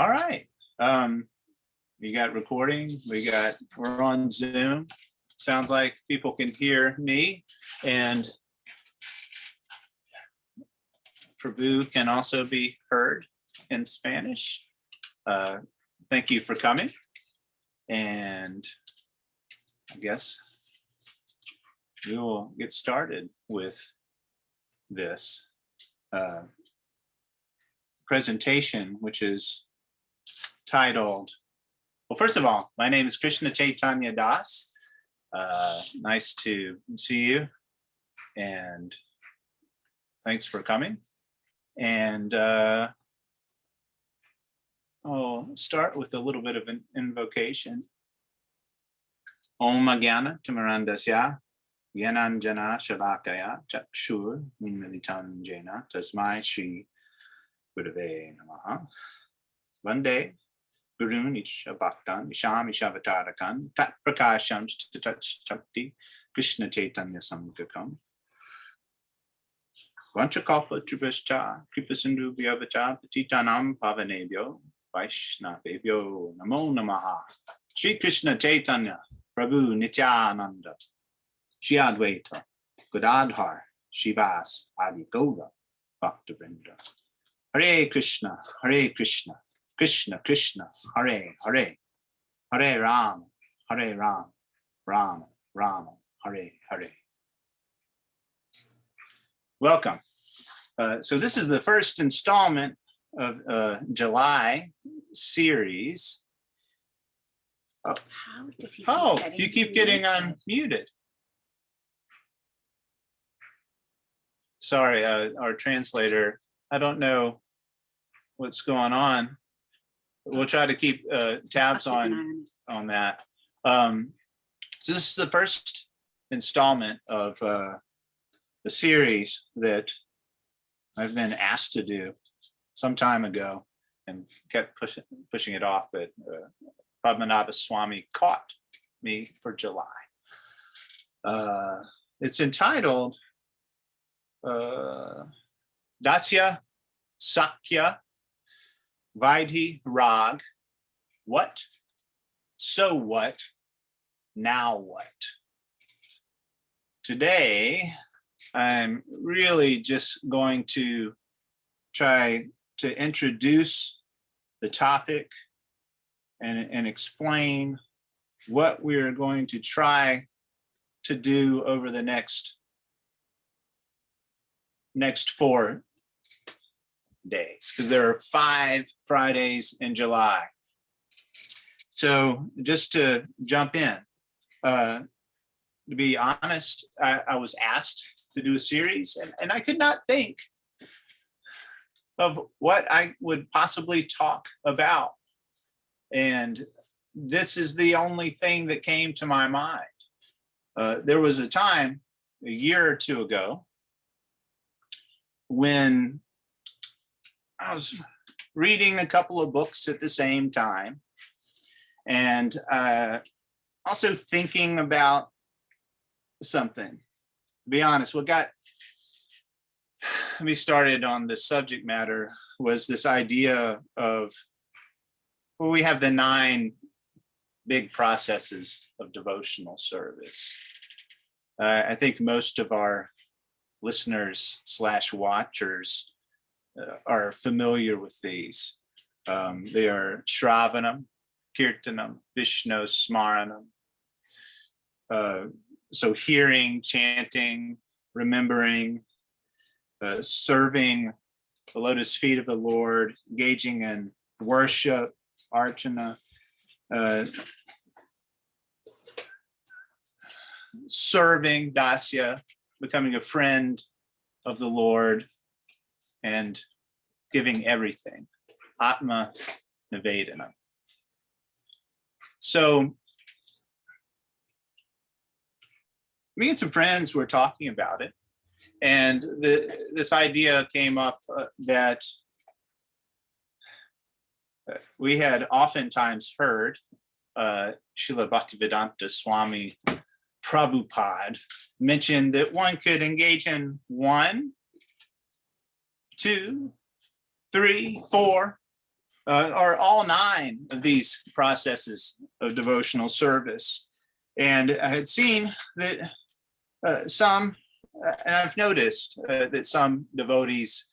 All right. We got recording. We're on Zoom. Sounds like people can hear me, and Prabhu can also be heard in Spanish. Thank you for coming. And I guess we will get started with this presentation, which is titled, well, first of all, my name is Krishna Caitanya Das. Nice to see you, and thanks for coming. And I'll start with a little bit of an invocation. Om Jnana Timirandasya Jnananjana Shalakaya Chakshur Unmilitam Jena Tasmai Shri Gurave Namaha. Vande Gurun Isha Bhaktan Isham Ishavatarakan Tat Prakasham Touch Chakti Krishna Caitanya Samgakam Vanchakalpa Tribhascha Kripasindhu Vyavacha Patitanam Pavanebhyo Vaishnavebhyo Namo Namaha. Shri Krishna Caitanya Prabhu Nityananda Shri Advaita Gadadhar Shivas Adi Gaura Bhaktivinoda. Hare Krishna, Krishna Krishna, Hare Hare, Hare Rama, Rama Rama, Hare Hare. Welcome. So this is the first installment of July series. How does he you keep getting unmuted. Sorry, our translator, I don't know what's going on. We'll try to keep tabs on that. So this is the first installment of the series that I've been asked to do some time ago and kept pushing it off, but Padmanabha Swami caught me for July. It's entitled Dasya, Sakhya, Vaidhi, Raga, what, so what, now what? Today, I'm really just going to try to introduce the topic and explain what we're going to try to do over the next 4 days, because there are 5 Fridays in July. So just to jump in, to be honest, I was asked to do a series, and I could not think of what I would possibly talk about. And this is the only thing that came to my mind. There was a time, a year or two ago, when I was reading a couple of books at the same time, and also thinking about something. To be honest, what got me started on this subject matter was this idea of, well, we have the 9 big processes of devotional service. I think most of our listeners / watchers are familiar with these. They are Shravanam, Kirtanam, Vishnu Smaranam. So hearing, chanting, remembering, serving the lotus feet of the Lord, engaging in worship, archana, serving, dasya, becoming a friend of the Lord, and giving everything, atma nivedana. So me and some friends were talking about it, and this idea came up that we had oftentimes heard Srila Bhaktivedanta Swami Prabhupada mentioned that one could engage in 1, 2, 3, 4 are all 9 of these processes of devotional service. And I had seen that some, and I've noticed that some devotees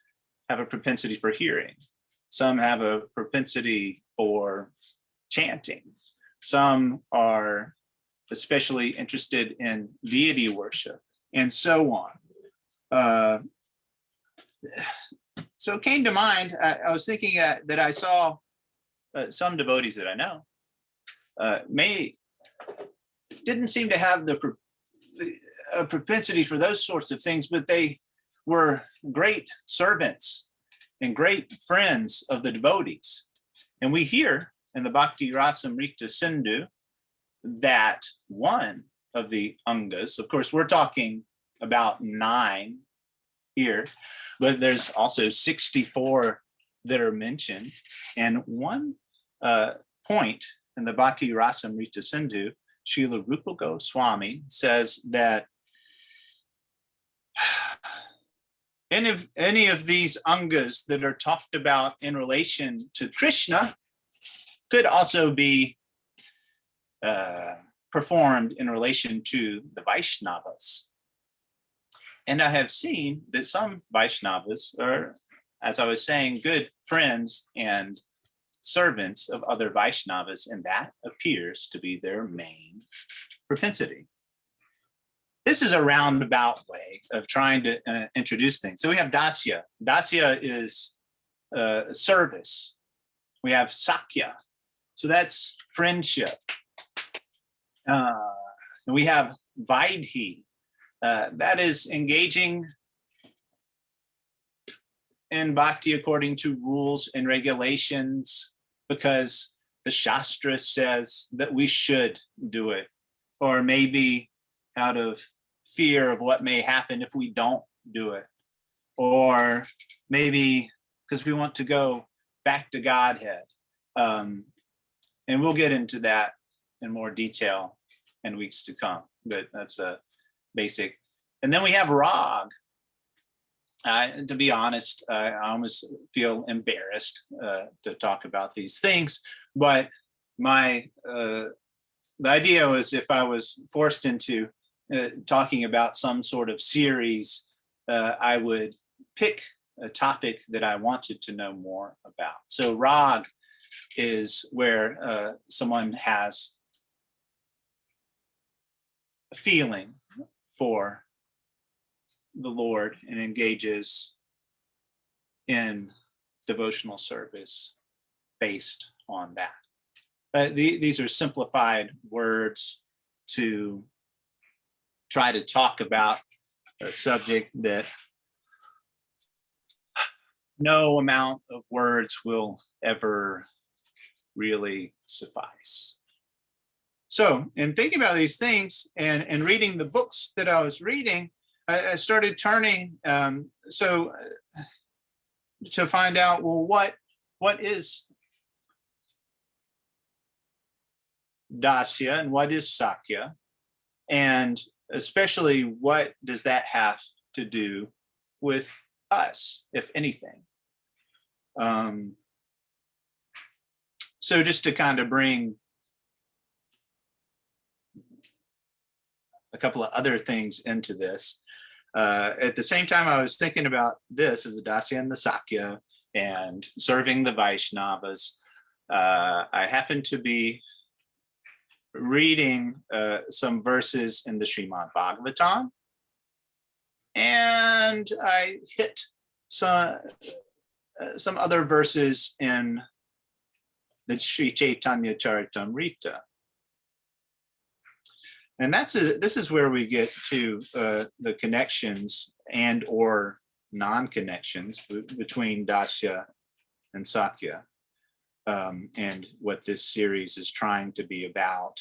have a propensity for hearing. Some have a propensity for chanting. Some are especially interested in deity worship, and so on. So it came to mind, I was thinking that I saw some devotees that I know didn't seem to have a propensity for those sorts of things, but they were great servants and great friends of the devotees. And we hear in the Bhakti-rasamrta-sindhu that one of the angas, of course, we're talking about 9 here, but there's also 64 that are mentioned. And one point in the Bhakti-rasamrta-sindhu, Srila Rupa Goswami says that any of these angas that are talked about in relation to Krishna could also be performed in relation to the Vaishnavas. And I have seen that some Vaishnavas are, as I was saying, good friends and servants of other Vaishnavas, and that appears to be their main propensity. This is a roundabout way of trying to introduce things. So we have Dasya. Dasya is service. We have Sakhya. So that's friendship. We have Vaidhi. That is engaging in bhakti according to rules and regulations because the Shastra says that we should do it, or maybe out of fear of what may happen if we don't do it, or maybe because we want to go back to Godhead. And we'll get into that in more detail in weeks to come, but that's a basic. And then we have Raga. To be honest, I almost feel embarrassed to talk about these things, but the idea was if I was forced into talking about some sort of series, I would pick a topic that I wanted to know more about. So Raga is where someone has a feeling for the Lord and engages in devotional service based on that. These are simplified words to try to talk about a subject that no amount of words will ever really suffice. So in thinking about these things and reading the books that I was reading, I started turning to find out, well, what is Dasya and what is Sakhya, and especially what does that have to do with us, if anything. So just to kind of bring a couple of other things into this. At the same time, I was thinking about this of the Dasya and the Sakhya and serving the Vaishnavas. I happened to be reading some verses in the Srimad Bhagavatam, and I hit some other verses in the Sri Caitanya Charitamrita. And this is where we get to the connections and or non-connections between Dasya and Sakhya, and what this series is trying to be about.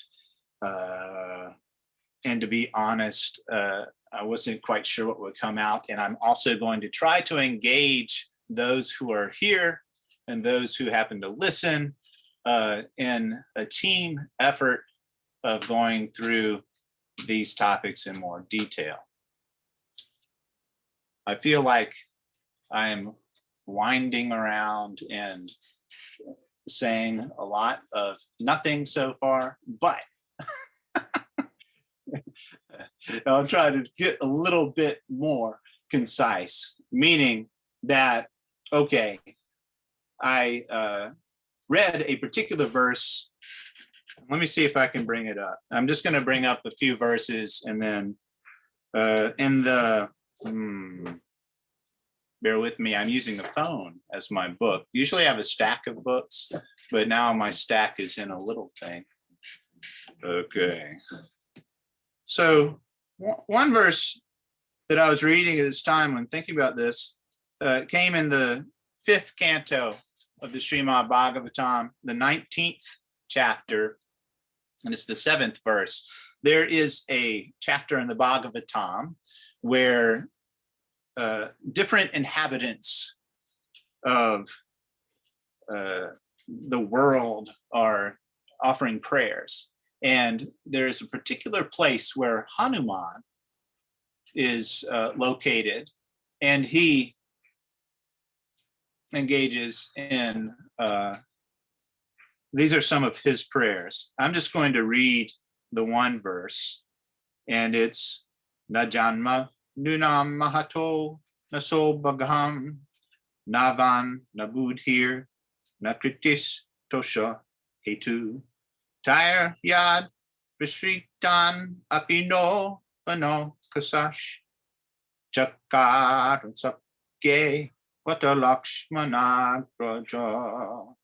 And to be honest, I wasn't quite sure what would come out. And I'm also going to try to engage those who are here and those who happen to listen in a team effort of going through these topics in more detail. I feel like I am winding around and saying a lot of nothing so far, but I'll try to get a little bit more concise, meaning that, okay, I read a particular verse. Let me see if I can bring it up. I'm just going to bring up a few verses, and then in the, bear with me, I'm using the phone as my book. Usually I have a stack of books, but now my stack is in a little thing. Okay. So one verse that I was reading at this time when thinking about this came in the 5th canto of the Srimad Bhagavatam, the 19th chapter, and it's the 7th verse. There is a chapter in the Bhagavatam where different inhabitants of the world are offering prayers. And there's a particular place where Hanuman is located, and he engages in, these are some of his prayers. I'm just going to read the one verse, and it's Najanma Nunam Mahato Naso Bhagam Navan Nabudhir Nakritis Tosha Hetu Tire Yad Vishritan Apino Vano Kasash Chakar Sakye Vata Lakshmana Raja.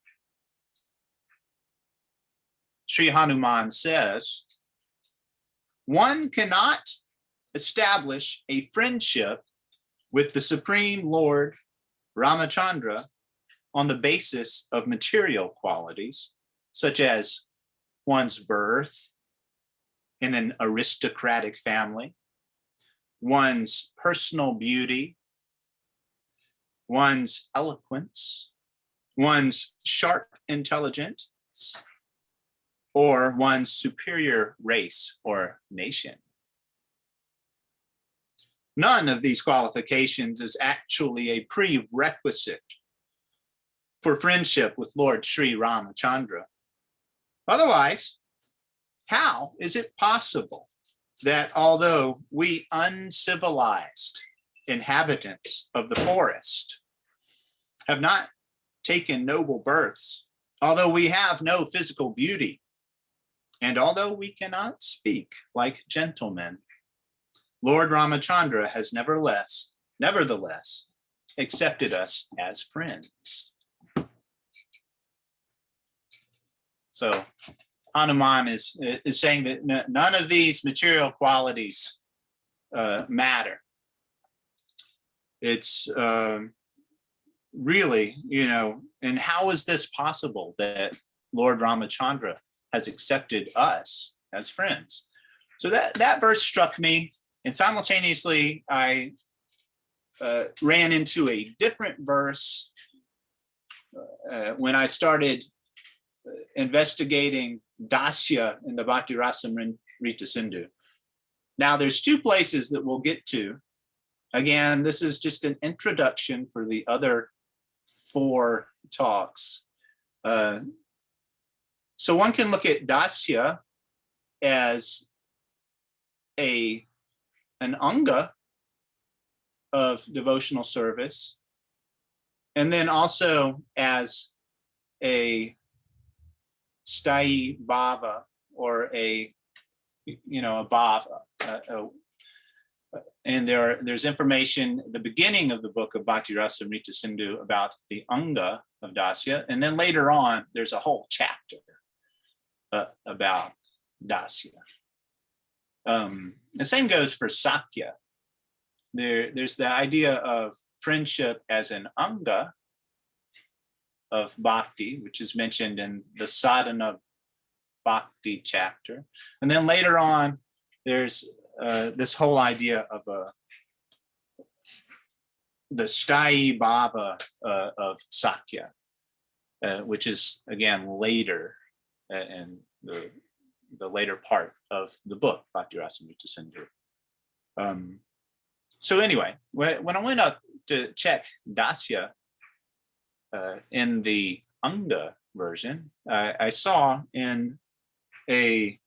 Sri Hanuman says, one cannot establish a friendship with the Supreme Lord Ramachandra on the basis of material qualities, such as one's birth in an aristocratic family, one's personal beauty, one's eloquence, one's sharp intelligence, or one's superior race or nation. None of these qualifications is actually a prerequisite for friendship with Lord Sri Ramachandra. Otherwise, how is it possible that although we uncivilized inhabitants of the forest have not taken noble births, although we have no physical beauty, and although we cannot speak like gentlemen, Lord Ramachandra has nevertheless accepted us as friends. So Hanuman is saying that none of these material qualities matter. It's really, and how is this possible that Lord Ramachandra has accepted us as friends? So that verse struck me, and simultaneously I ran into a different verse when I started investigating Dasya in the Bhakti-rasamrta-sindhu. Now there's 2 places that we'll get to. Again, this is just an introduction for the other 4 talks. So one can look at Dasya as an anga of devotional service, and then also as a sthai bhava, or a bhava. And there's information at the beginning of the book of Bhakti-rasamrta-sindhu about the anga of Dasya, and then later on there's a whole chapter about Dasya. The same goes for Sakhya. There's the idea of friendship as an anga of bhakti, which is mentioned in the sadhana bhakti chapter. And then later on, there's this whole idea of the sthai bhava of Sakhya, which is again later in the later part of the book, Bhakti-rasamrta-sindhu. So anyway, when I went up to check Dasya in the anga version. I saw in a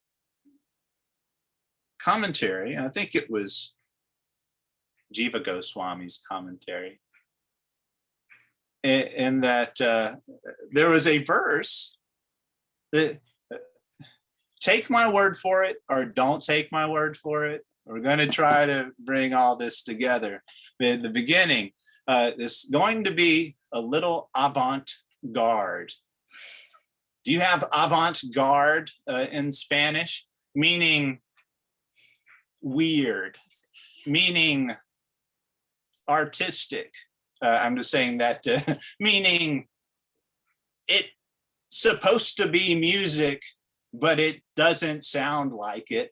commentary, I think it was Jiva Goswami's commentary, in that there was a verse that, take my word for it or don't take my word for it. We're going to try to bring all this together. In the beginning, it's going to be a little avant-garde. Do you have avant-garde in Spanish? Meaning weird, meaning artistic. I'm just saying that, meaning it's supposed to be music, but it doesn't sound like it.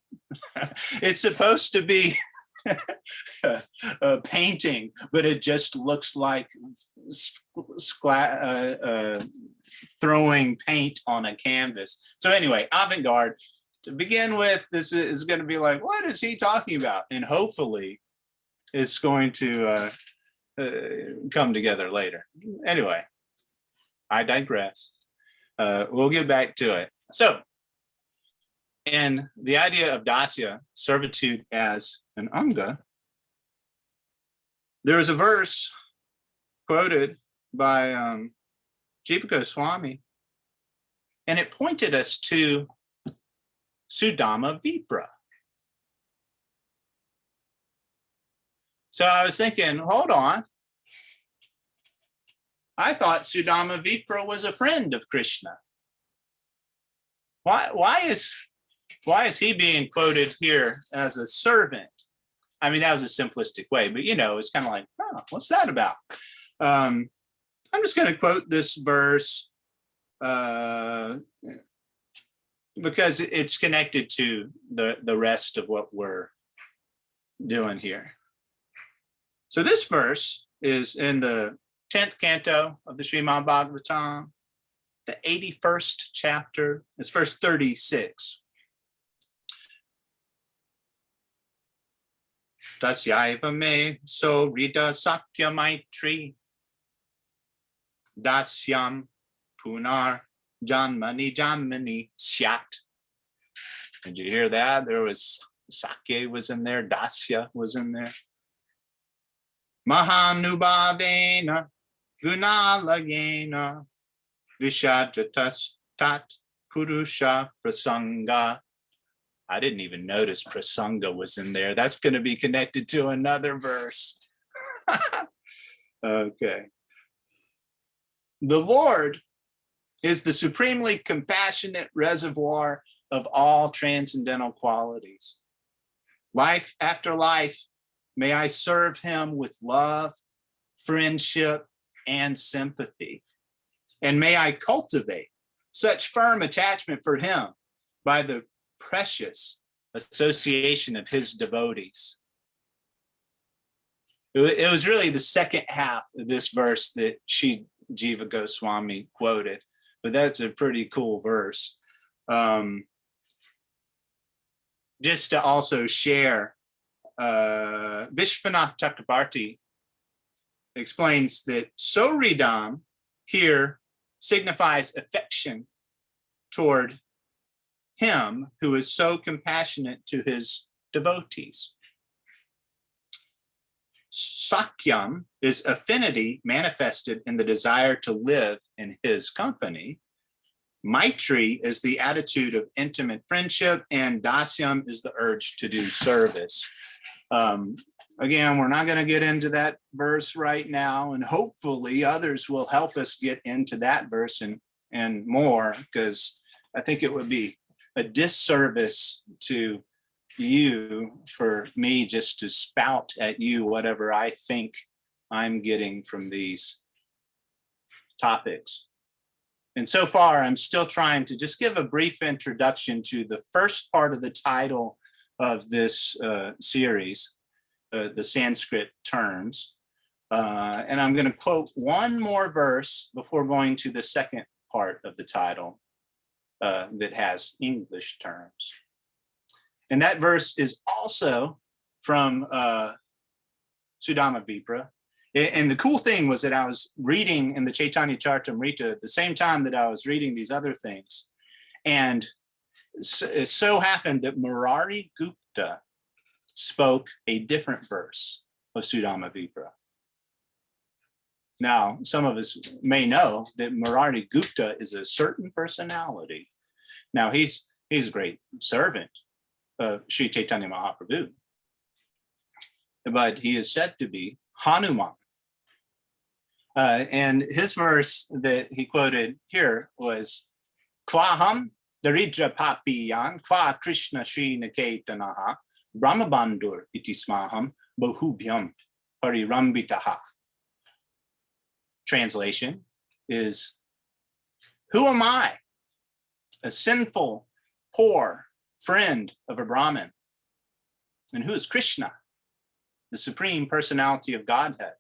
It's supposed to be a painting, but it just looks like throwing paint on a canvas. So anyway, avant-garde, to begin with, this is going to be like, what is he talking about? And hopefully it's going to come together later. Anyway, I digress. We'll get back to it. So, and the idea of dasya, servitude as an anga, there is a verse quoted by Jiva Goswami, and it pointed us to Sudama Vipra. So I was thinking, hold on. I thought Sudama Vipra was a friend of Krishna. Why is he being quoted here as a servant? I mean, that was a simplistic way, but it's kind of like, oh, what's that about? I'm just going to quote this verse because it's connected to the rest of what we're doing here. So this verse is in the 10th canto of the Srimad Bhagavatam, the 81st chapter. It's verse 36. Dasyaiva me so rida Sakhya maitri dasyam punar janmani syat. Did you hear that? There was Sakhya was in there, Dasya was in there. Mahanubhavena gunalagena vishajatas tat purusha prasanga. I didn't even notice prasanga was in there. That's going to be connected to another verse. Okay. The Lord is the supremely compassionate reservoir of all transcendental qualities. Life after life, may I serve him with love, friendship, and sympathy. And may I cultivate such firm attachment for him by the precious association of his devotees. It was really the second half of this verse that Jiva Goswami quoted, but that's a pretty cool verse. Just to also share, Vishwanath Chakrabarti explains that Soridam here signifies affection toward him who is so compassionate to his devotees. Sakhyam is affinity manifested in the desire to live in his company. Maitri is the attitude of intimate friendship, and dasyam is the urge to do service. Again, we're not going to get into that verse right now, and hopefully others will help us get into that verse and more, because I think it would be a disservice to you for me just to spout at you whatever I think I'm getting from these topics. And so far, I'm still trying to just give a brief introduction to the first part of the title of this series, the Sanskrit terms. And I'm going to quote one more verse before going to the second part of the title that has English terms. And that verse is also from Sudama Vipra, And the cool thing was that I was reading in the Caitanya Charitamrita at the same time that I was reading these other things. And it so happened that Murari Gupta spoke a different verse of Sudama Vipra. Now, some of us may know that Murari Gupta is a certain personality. Now, he's a great servant of Sri Chaitanya Mahaprabhu, but he is said to be Hanuman. And his verse that he quoted here was, Kvaham daridra papiyan kva Krishna Sri Caitanya brahmabandur iti smaham bahubhyam parirambitaha. Translation is, who am I? A sinful, poor friend of a Brahmin. And who is Krishna? The Supreme Personality of Godhead,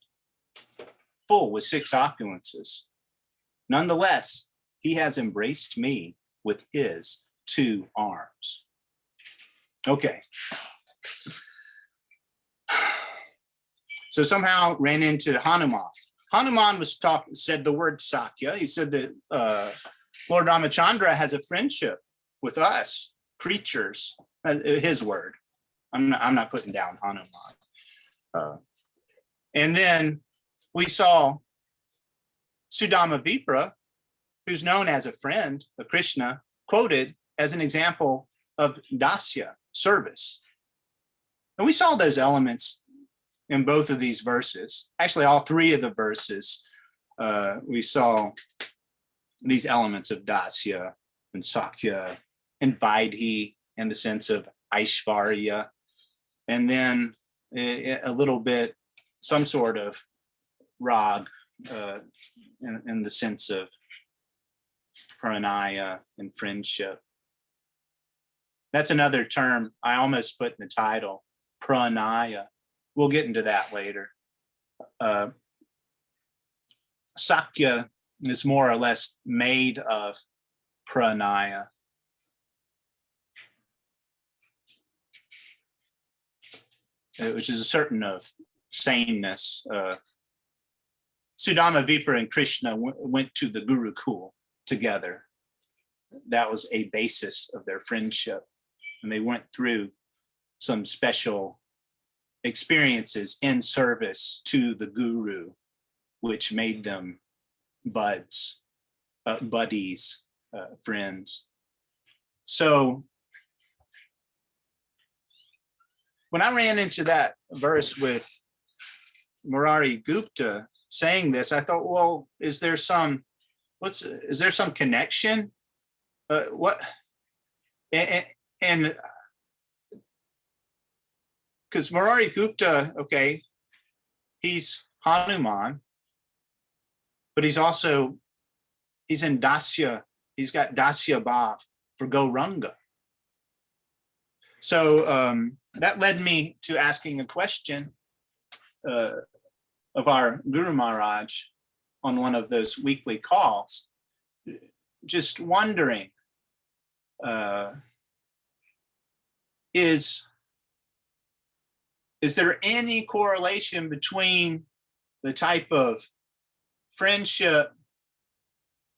full with 6 opulences. Nonetheless, he has embraced me with his 2 arms. Okay. So somehow ran into Hanuman. Hanuman said the word Sakhya. He said that Lord Ramachandra has a friendship with us, creatures, his word. I'm not putting down Hanuman. And then we saw Sudama Vipra, who's known as a friend of Krishna, quoted as an example of Dasya, service. And we saw those elements in both of these verses. Actually, all 3 of the verses, we saw these elements of Dasya and Sakhya and Vaidhi in the sense of Aishvarya, and then a little bit, some sort of Raga in the sense of pranaya and friendship. That's another term I almost put in the title, pranaya. We'll get into that later. Sakhya is more or less made of pranaya. Which is a certain of saneness. Sudama Vipra and Krishna went to the Gurukul together. That was a basis of their friendship. And they went through some special experiences in service to the Guru, which made them buddies, friends. So when I ran into that verse with Murari Gupta saying this, I thought, well, is there some connection? And because Murari Gupta, okay, he's Hanuman, but he's in Dasya. He's got Dasya Bhav for Gauranga. So that led me to asking a question of our Guru Maharaj on one of those weekly calls, just wondering, is there any correlation between the type of friendship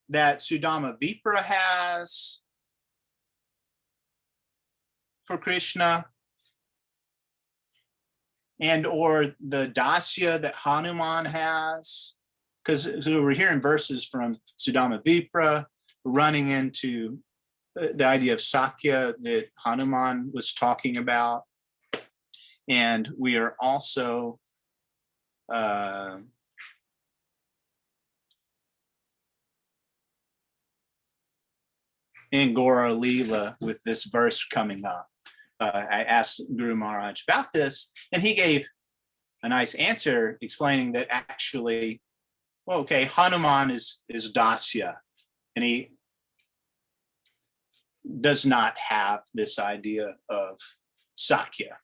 that Sudama Vipra has for Krishna and or the Dasya that Hanuman has? Because we're hearing verses from Sudama Vipra, running into the idea of Sakhya that Hanuman was talking about. And we are also in Gora Leela with this verse coming up. I asked Guru Maharaj about this, and he gave a nice answer explaining that actually, well, okay, Hanuman is Dasya, and he does not have this idea of Sakhya.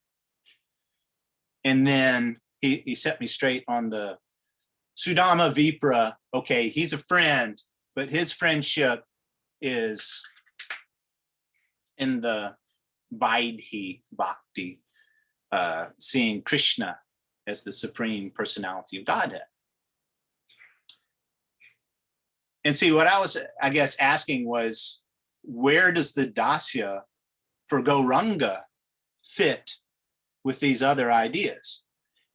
And then he set me straight on the Sudama Vipra. Okay, he's a friend, but his friendship is in the Vaidhi Bhakti, seeing Krishna as the supreme personality of Godhead. And see, what I was, I guess, asking was, where does the Dasya for Gauranga fit with these other ideas?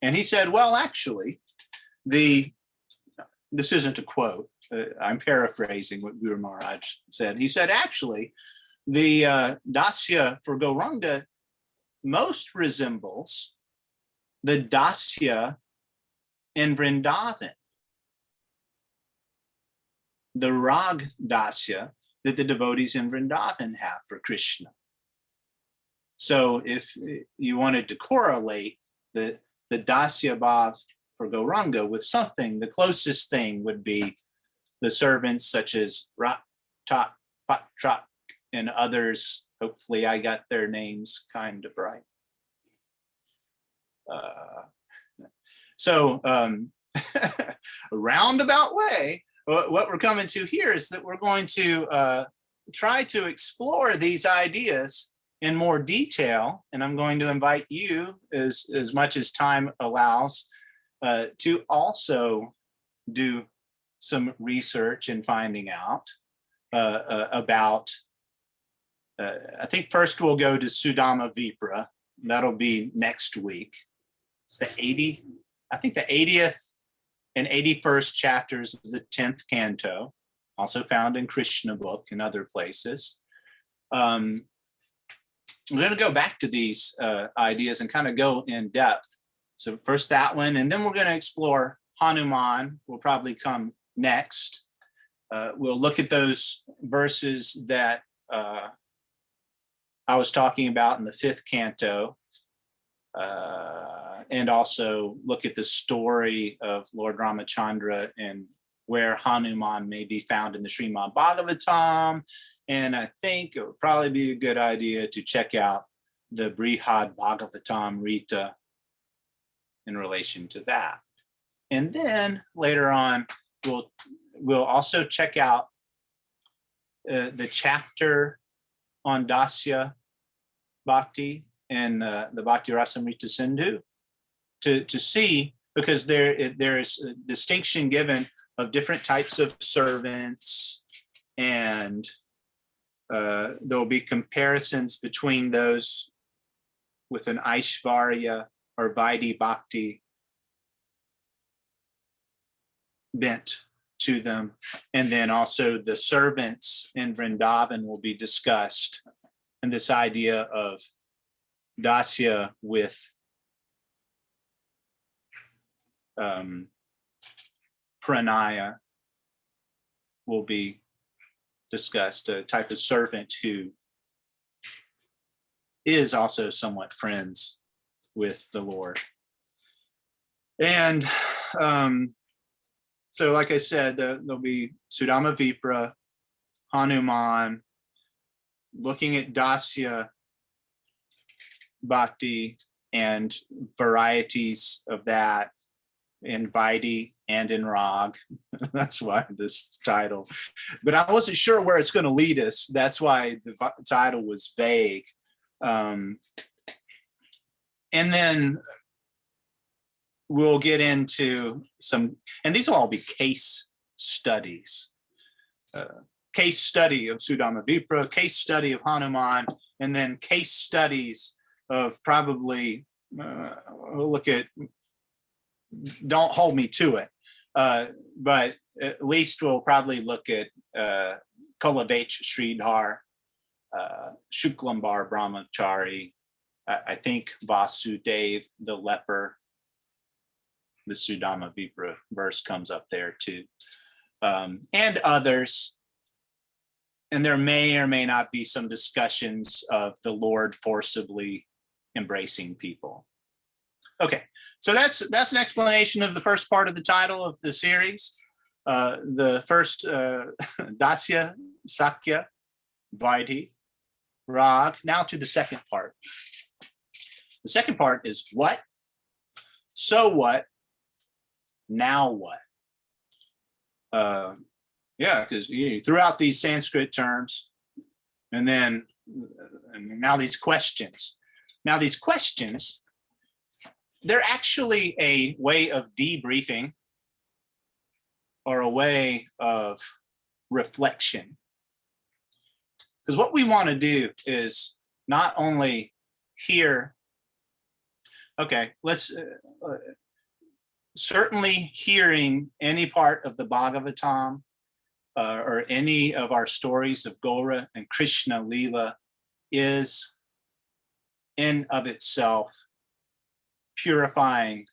And he said, well, actually, this isn't a quote, I'm paraphrasing what Guru Maharaj said. He said, actually, the Dasya for Gauranga most resembles the Dasya in Vrindavan, the Rag Dasya that the devotees in Vrindavan have for Krishna. So if you wanted to correlate the Dasya Bhav for Gauranga with something, the closest thing would be the servants such as Rat, Tat, Pat, Trak, and others. Hopefully I got their names kind of right. So a roundabout way, what we're coming to here is that we're going to try to explore these ideas in more detail, and I'm going to invite you, as much as time allows, to also do some research and finding out about, I think first we'll go to Sudama Vipra. That'll be next week. It's the 80th and 81st chapters of the 10th canto, also found in Krishna book and other places. We're going to go back to these ideas and kind of go in depth. So first that one, and then we're going to explore Hanuman, will probably come next. We'll look at those verses that I was talking about in the 5th canto, and also look at the story of Lord Ramachandra and where Hanuman may be found in the Srimad Bhagavatam. And I think it would probably be a good idea to check out the Brihad Bhagavatam Rita in relation to that. And then later on, we'll also check out the chapter on Dasya Bhakti and the Bhakti-rasamrta-sindhu to see, because there is a distinction given of different types of servants, and there'll be comparisons between those with an Aishvarya or Vaidhi Bhakti bent to them. And then also the servants in Vrindavan will be discussed. And this idea of Dasya with pranaya will be discussed, a type of servant who is also somewhat friends with the Lord. And so like I said, there'll be Sudama Vipra, Hanuman, looking at Dasya Bhakti and varieties of that in Vaidhi and in Rag. That's why this title. But I wasn't sure where it's going to lead us. That's why the title was vague. And then we'll get into some, and these will all be case studies. Case study of Sudama Vipra, case study of Hanuman, and then case studies of probably, we'll look at, don't hold me to it, but at least we'll probably look at Kulavech Sridhar, Shuklambar Brahmachari, I think Vasudev the leper. The Sudama Vipra verse comes up there too, and others. And there may or may not be some discussions of the Lord forcibly embracing people. Okay, so that's an explanation of the first part of the title of the series. The first, Dasya, Sakhya, Vaidhi, Rag. Now to the second part. The second part is what, so what, now what? Yeah, because you threw out these Sanskrit terms, and now these questions. Now these questions, they're actually a way of debriefing or a way of reflection. Because what we want to do is not only hear, okay, let's certainly hearing any part of the Bhagavatam or any of our stories of Gaura and Krishna Leela is in of itself purifying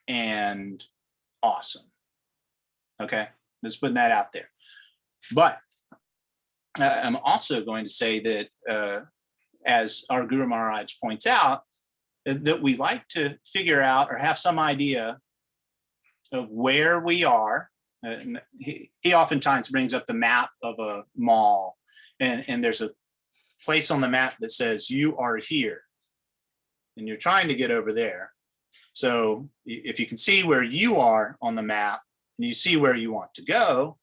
and awesome. Okay, just putting that out there. But I'm also going to say that, as our Guru Maharaj points out, that we like to figure out or have some idea of where we are. He oftentimes brings up the map of a mall, and there's a place on the map that says you are here, and you're trying to get over there. So if you can see where you are on the map and you see where you want to go,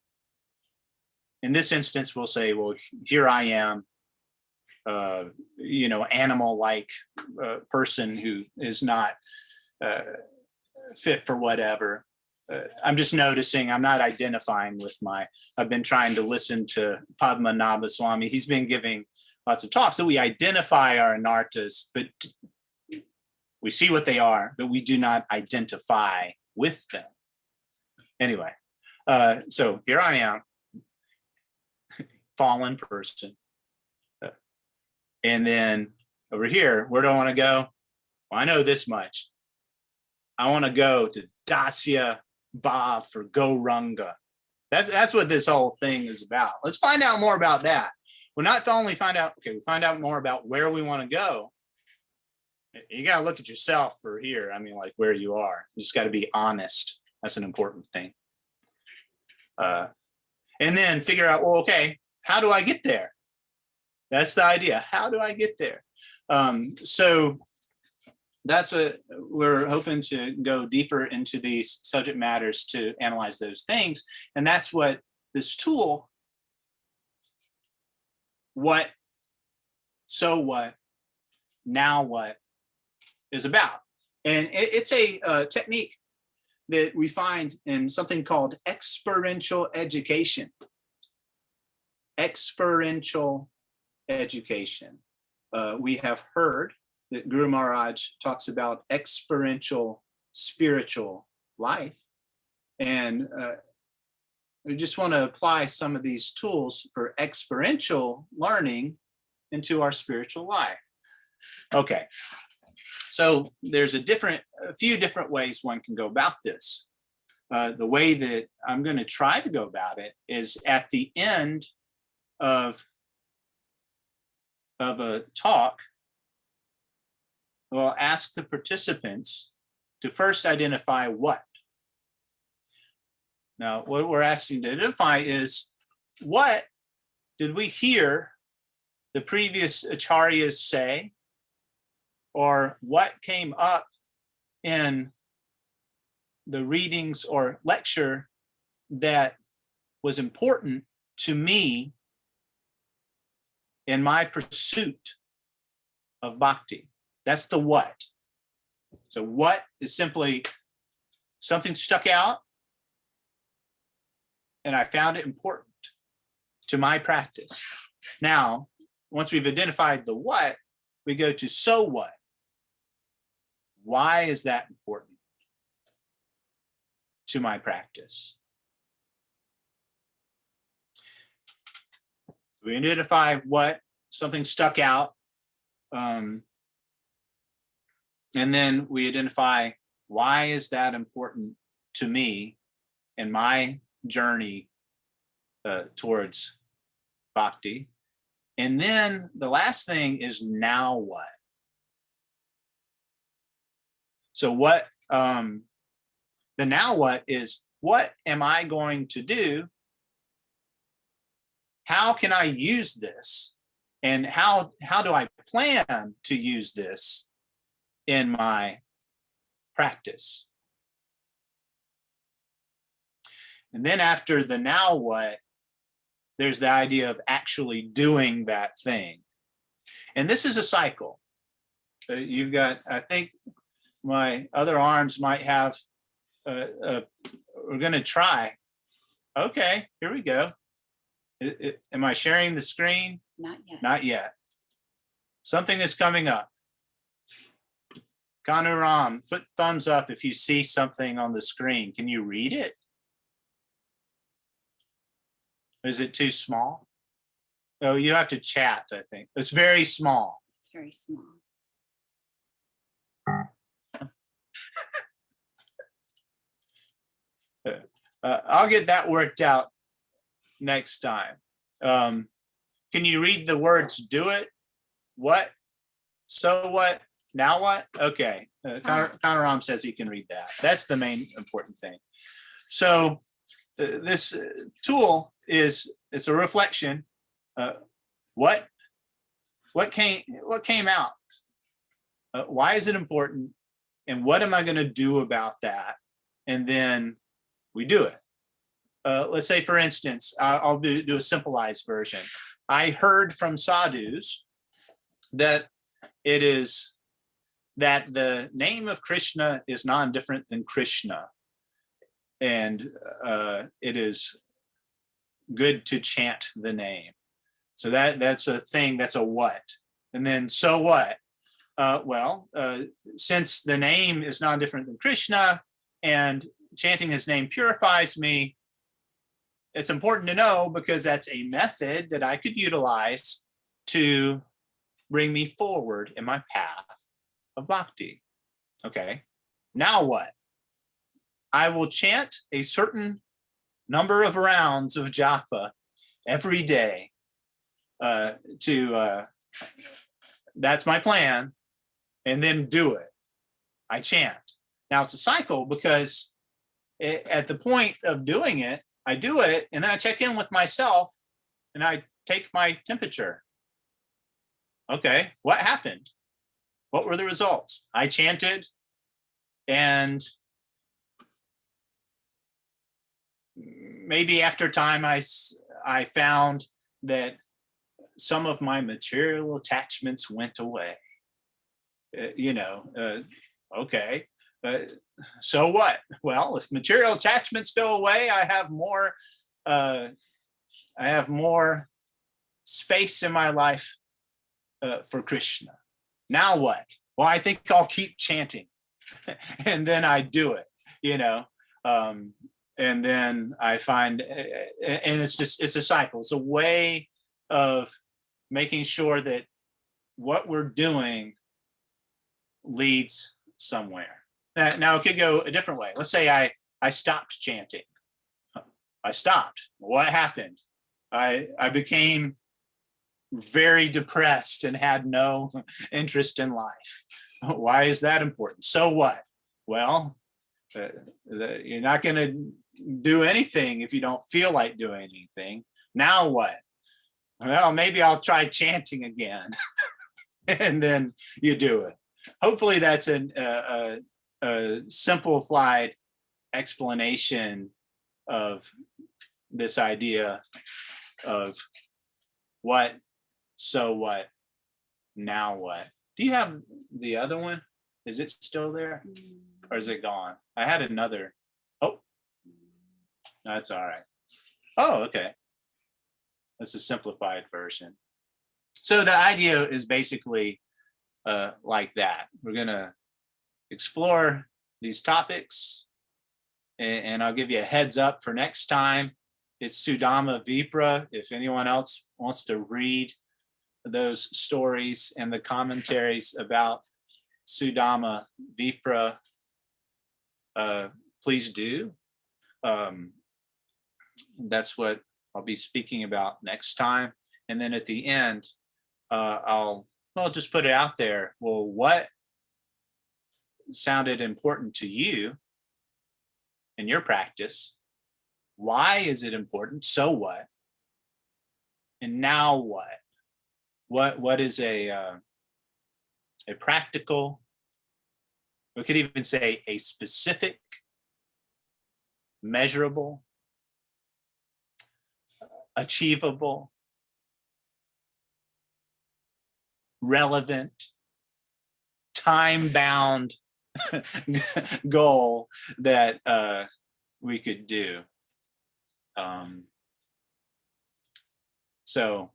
in this instance, we'll say, well, here I am, animal-like person who is not fit for whatever. I'm just noticing, I'm not identifying with I've been trying to listen to Padmanabha Swami. He's been giving lots of talks. So we identify our anartas, but we see what they are, but we do not identify with them. Anyway, so here I am, fallen person. And then over here, where do I want to go? Well, I know this much. I want to go to Dasya Bhav for Gauranga. That's what this whole thing is about. Let's find out more about that. We'll not only find out, we find out more about where we want to go. You got to look at yourself for here. I mean, like where you are. You just got to be honest. That's an important thing. And then figure out, well, okay, how do I get there? That's the idea. How do I get there? So that's what we're hoping to go deeper into these subject matters to analyze those things. And that's what this tool, what, so what, now what, is about. And it's a technique that we find in something called experiential education. Experiential education. We have heard that Guru Maharaj talks about experiential spiritual life. And we just want to apply some of these tools for experiential learning into our spiritual life. Okay, so there's a few different ways one can go about this. The way that I'm going to try to go about it is at the end of a talk, we'll ask the participants to first identify what. Now, what we're asking to identify is, what did we hear the previous acharyas say, or what came up in the readings or lecture that was important to me in my pursuit of bhakti. That's the what. So what is simply something stuck out and I found it important to my practice. Now, once we've identified the what, we go to so what. Why is that important to my practice? We identify what, something stuck out, and then we identify why is that important to me in my journey towards bhakti. And then the last thing is now what? So what, the now what is, what am I going to do? How can I use this? And how do I plan to use this in my practice? And then after the now what, there's the idea of actually doing that thing. And this is a cycle. You've got, I think, my other arms might have, we're going to try. Okay, here we go. Am I sharing the screen? Not yet. Not yet. Something is coming up. Kanuram, put thumbs up if you see something on the screen. Can you read it? Is it too small? Oh, you have to chat, I think. It's very small. It's very small. I'll get that worked out next time. Can you read the words do it? What? So what? Now what? Okay. Kanuram says he can read that. That's the main important thing. So this tool it's a reflection. What came out? Why is it important? And what am I going to do about that? And then we do it. Let's say, for instance, I'll do a simplified version. I heard from sadhus that it is that the name of Krishna is non-different than Krishna. And it is good to chant the name. So that's a thing, that's a what. And then, so what? Since the name is non-different than Krishna and chanting his name purifies me, it's important to know because that's a method that I could utilize to bring me forward in my path of bhakti. Okay, now what? I will chant a certain number of rounds of japa every day that's my plan, and then do it. I chant. Now it's a cycle because at the point of doing it, I do it, and then I check in with myself and I take my temperature. Okay, what happened? What were the results? I chanted, and maybe after time I found that some of my material attachments went away. Okay. So what? Well, if material attachments go away, I have more space in my life for Krishna. Now what? Well, I think I'll keep chanting. And then I do it, and then I find, and it's a cycle. It's a way of making sure that what we're doing leads somewhere. Now it could go a different way. Let's say I stopped chanting. I stopped. What happened? I became very depressed and had no interest in life. Why is that important? So what? Well, you're not going to do anything if you don't feel like doing anything. Now what? Well, maybe I'll try chanting again. And then you do it. Hopefully that's a simplified explanation of this idea of what, so what, now what. Do you have the other one? Is it still there or is it gone? I had another. Oh, that's all right. Oh, okay. That's a simplified version. So the idea is basically like that. We're going to explore these topics, and I'll give you a heads up for next time. It's Sudama Vipra. If anyone else wants to read those stories and the commentaries about Sudama Vipra, please do. That's what I'll be speaking about next time. And then at the end, I'll just put it out there. Well, what sounded important to you in your practice? Why is it important? So what? And now what? What is a practical, we could even say a specific, measurable, achievable, relevant, time-bound goal that we could do. So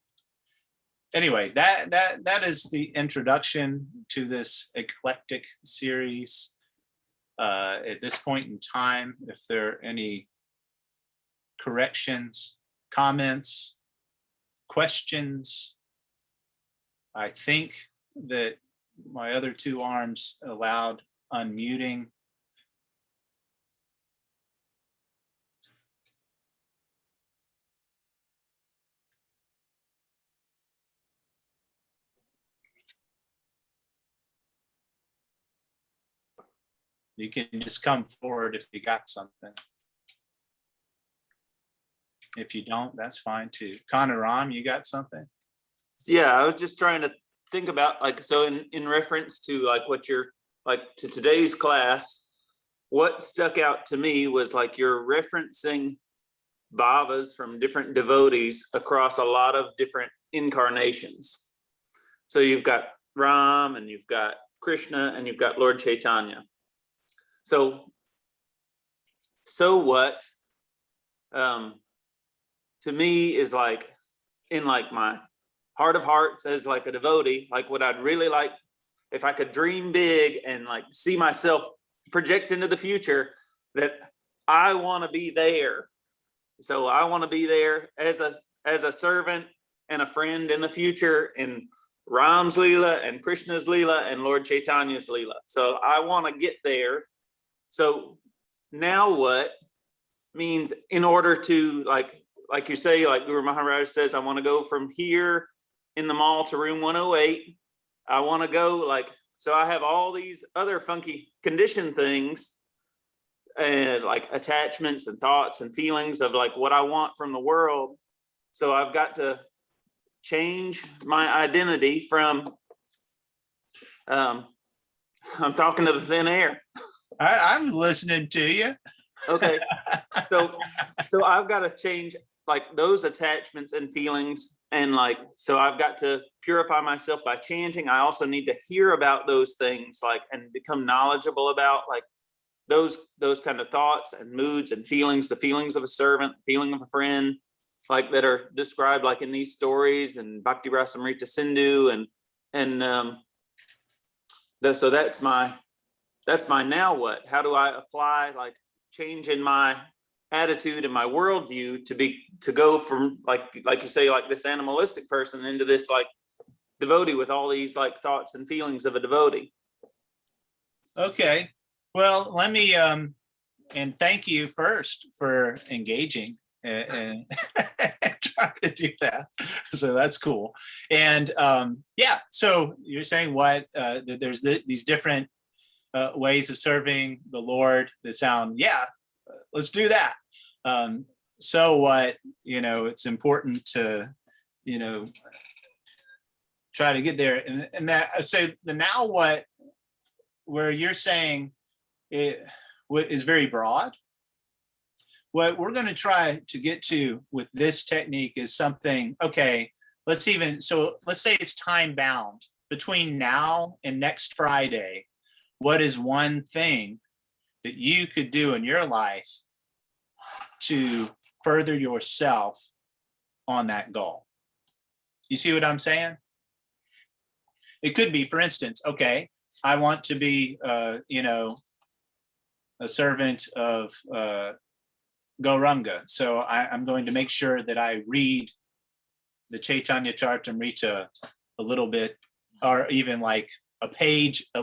anyway, that is the introduction to this eclectic series. At this point in time, if there are any corrections, comments, questions, I think that my other two arms allowed unmuting. You can just come forward if you got something. If you don't, that's fine too. Connor Ram, you got something? Yeah, I was just trying to think about, like, so in reference to like what you're like to today's class, what stuck out to me was like you're referencing bhavas from different devotees across a lot of different incarnations. So you've got Ram and you've got Krishna and you've got Lord Chaitanya. So what to me is like, in like my heart of hearts as like a devotee, like what I'd really like, if I could dream big and like see myself project into the future, that I want to be there. So I want to be there as a servant and a friend in the future in Ram's Leela and Krishna's Leela and Lord Chaitanya's Leela. So I want to get there. So now what means, in order to like you say, like Guru Maharaj says, I want to go from here in the mall to room 108. I want to go like, so I have all these other funky conditioned things and like attachments and thoughts and feelings of like what I want from the world. So I've got to change my identity from, I'm talking to the thin air. I'm listening to you. Okay. So I've got to change like those attachments and feelings, and like, so I've got to purify myself by chanting. I also need to hear about those things, like, and become knowledgeable about like those kind of thoughts and moods and feelings, the feelings of a servant, feeling of a friend, like that are described like in these stories and Bhakti-rasamrta-sindhu so that's my now what? How do I apply like change in my attitude and my worldview to go from like you say, like this animalistic person into this like devotee with all these like thoughts and feelings of a devotee? Okay. Well, let me and thank you first for engaging and trying to do that. So that's cool. And yeah, so you're saying what that there's these different ways of serving the Lord that sound, yeah, let's do that. So what, it's important to, try to get there. And that, so the now what, where you're saying it is very broad. What we're going to try to get to with this technique is something, okay, let's say it's time bound between now and next Friday. What is one thing that you could do in your life to further yourself on that goal? You see what I'm saying? It could be, for instance, okay, I want to be, a servant of Gauranga. So I'm going to make sure that I read the Chaitanya Charitamrita a little bit, or even like at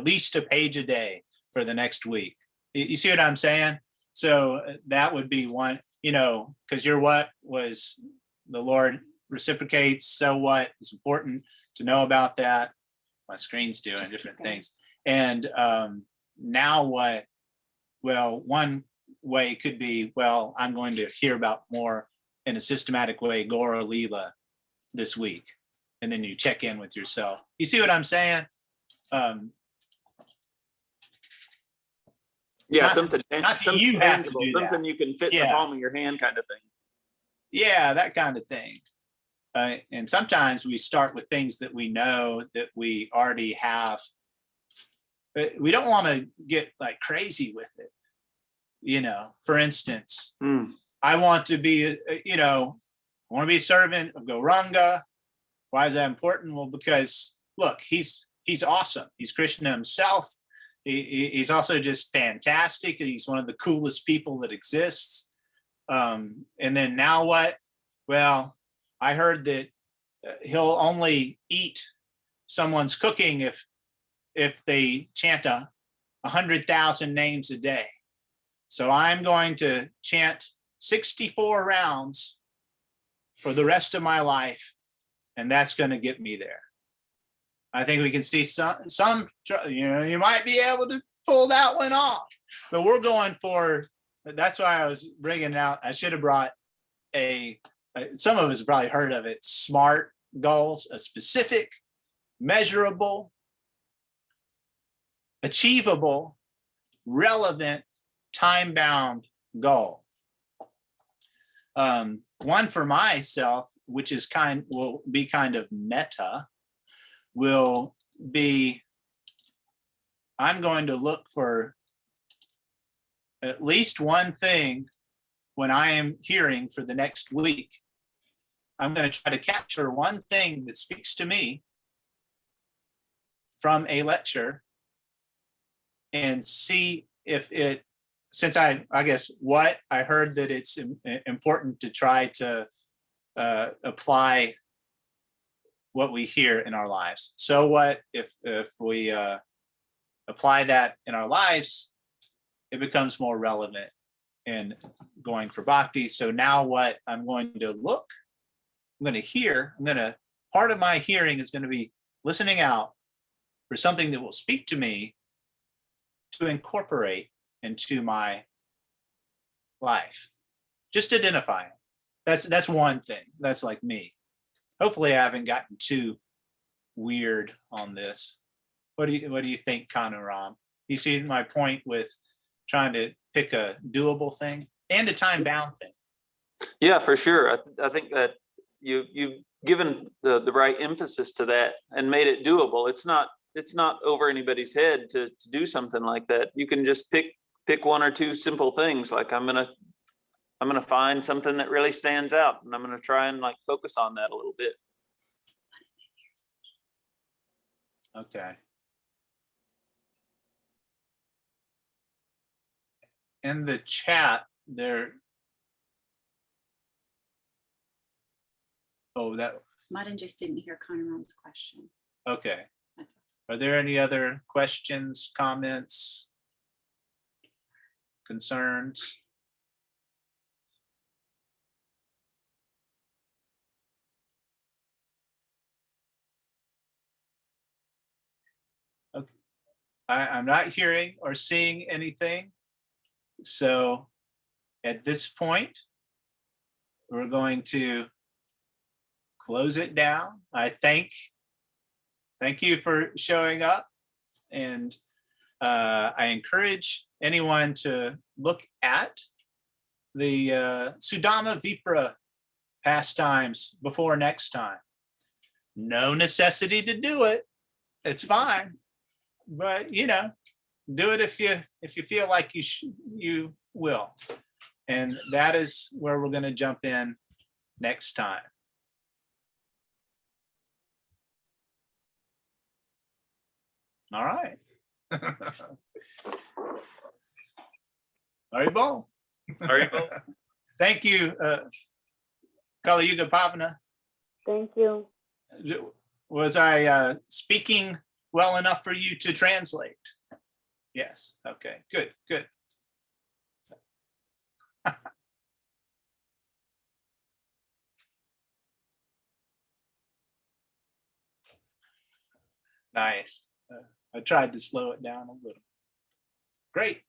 least a page a day for the next week. You see what I'm saying? So that would be one, because your what was the Lord reciprocates. So what is important to know about that? My screen's doing different things. And now what? Well, one way could be, well, I'm going to hear about more in a systematic way, Gaura Leela this week. And then you check in with yourself. You see what I'm saying? Yeah, something tangible, something you can fit in the palm of your hand kind of thing. Yeah, that kind of thing. And sometimes we start with things that we know that we already have we don't want to get like crazy with it. You know, for instance, I want to be, you know, I want to be a servant of Gauranga. Why is that important? Well, because look, he's awesome. He's Krishna himself. He's also just fantastic. He's one of the coolest people that exists. And then now what? Well, I heard that he'll only eat someone's cooking if they chant 100,000 names a day. So I'm going to chant 64 rounds for the rest of my life, and that's going to get me there. I think we can see some, you know, you might be able to pull that one off, but we're going for, that's why I was bringing it out. I should have brought some of us probably heard of it, SMART goals, a specific, measurable, achievable, relevant, time-bound goal. One for myself, which is will be kind of meta, will be, I'm going to look for at least one thing when I am hearing for the next week. I'm going to try to capture one thing that speaks to me from a lecture and see if it, since I guess what I heard that it's important to try to apply what we hear in our lives. So what if we apply that in our lives, it becomes more relevant in going for bhakti. So now what I'm going to look, I'm going to hear, part of my hearing is going to be listening out for something that will speak to me to incorporate into my life. Just identify it. That's one thing. That's like me. Hopefully I haven't gotten too weird on this. What do you think, Kanu Ram? You see my point with trying to pick a doable thing and a time-bound thing? Yeah, for sure. I think that you've given the right emphasis to that and made it doable. It's not over anybody's head to do something like that. You can just pick one or two simple things. Like I'm gonna find something that really stands out, and I'm gonna try and like focus on that a little bit. Okay. In the chat there. Oh, that. Martin just didn't hear Connor's question. Okay. That's Are there any other questions, comments, concerns? Okay. I'm not hearing or seeing anything. So at this point, we're going to close it down. I thank you for showing up, and I encourage anyone to look at the Sudama Vipra pastimes before next time. No necessity to do it. It's fine, but you know, do it if you feel like you will. And that is where we're going to jump in next time. All right. Haribol. Haribol. Thank you, Kali Yuga Pavana. Thank you. Was I speaking well enough for you to translate? Yes. Okay. Good. Good. Nice. I tried to slow it down a little. Great.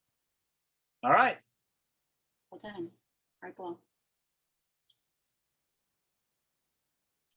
All right. well done. Right, well.